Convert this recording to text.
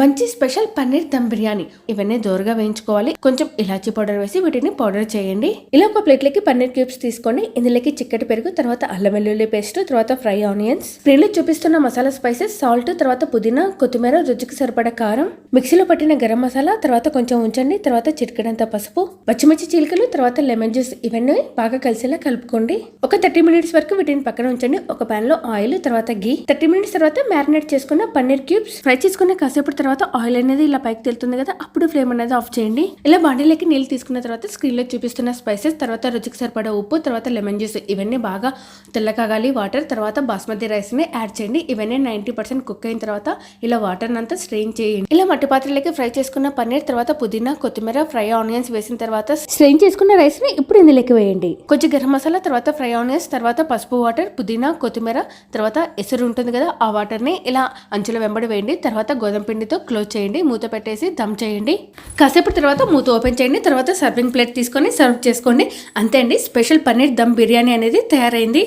మంచి స్పెషల్ పన్నీర్ దమ్ బిర్యానీ. ఇవన్నీ దోరగా వేయించుకోవాలి. కొంచెం ఇలాచీ పౌడర్ వేసి వీటిని పౌడర్ చేయండి. ఇలా ఒక ప్లేట్లోకి పన్నీర్ క్యూబ్స్ తీసుకోండి. ఇందులోకి చిక్కటి పెరుగు, తర్వాత అల్లం వెల్లుల్లి పేస్ట్, తర్వాత ఫ్రై ఆనియన్స్, స్క్రీన్ లో చూపిస్తున్న మసాలా స్పైసెస్, సాల్ట్, తర్వాత పుదీనా, కొత్తిమీర, రుచికి సరిపడా కారం, మిక్సీలో పట్టిన గరం మసాలా, తర్వాత కొంచెం ఉంచండి. తర్వాత చిటికెడంత పసుపు, పచ్చిమిర్చి చీలికలు, తర్వాత లెమన్ జ్యూస్, ఇవన్నీ బాగా కలిసేలా కలుపుకోండి. ఒక 30 మినిట్స్ వరకు వీటిని పక్కన ఉంచండి. ఒక పాన్ లో ఆయిల్, తర్వాత గీ. 30 మినిట్స్ తర్వాత మ్యారినేట్ చేసుకున్న పన్నీర్ క్యూబ్స్ ఫ్రై చేసుకున్న కాసేపు తర్వాత ఆయిల్ అనేది ఇలా పైకి తెలుతుంది కదా, అప్పుడు ఫ్లేమ్ అనేది ఆఫ్ చేయండి. ఇలా బాండీలోకి నీళ్ళు తీసుకున్న తర్వాత స్క్రీన్ లో చూపిస్తున్న స్పైసెస్, తర్వాత రుచికి సరిపడా ఉప్పు, తర్వాత లెమన్ జ్యూస్, ఇవన్నీ బాగా తెల్లకాగాలి. వాటర్, తర్వాత బాస్మతి రైస్ ని యాడ్ చేయండి. ఇవన్నీ 90% కుక్ అయిన తర్వాత ఇలా వాటర్ అంతా స్ట్రెయిన్ చేయండి. ఇలా మట్టి పాత్రలోకి ఫ్రై చేసుకున్న పన్నీర్, తర్వాత పుదీనా, కొత్తిమీర, ఫ్రై ఆనియన్స్ వేసిన తర్వాత స్ట్రెయిన్ చేసుకున్న రైస్ ని ఇప్పుడు ఇందులోకి వేయండి. కొంచెం గరం మసాలా, తర్వాత ఫ్రై ఆనియన్స్, తర్వాత పసుపు, వాటర్, పుదీనా, కొత్తిమీర, తర్వాత ఎసురు ఉంటుంది కదా, ఆ వాటర్ ని ఇలా అంచుల వెంబడి వేయండి. తర్వాత గోధుమ పిండితో క్లోజ్ చేయండి. మూత పెట్టేసి దమ్ చేయండి. కాసేపు తర్వాత మూత ఓపెన్ చేయండి. తర్వాత సర్వింగ్ ప్లేట్ తీసుకొని సర్వ్ చేసుకోండి. అంతే అండి, స్పెషల్ పన్నీర్ దమ్ బిర్యానీ అనేది తయారైంది.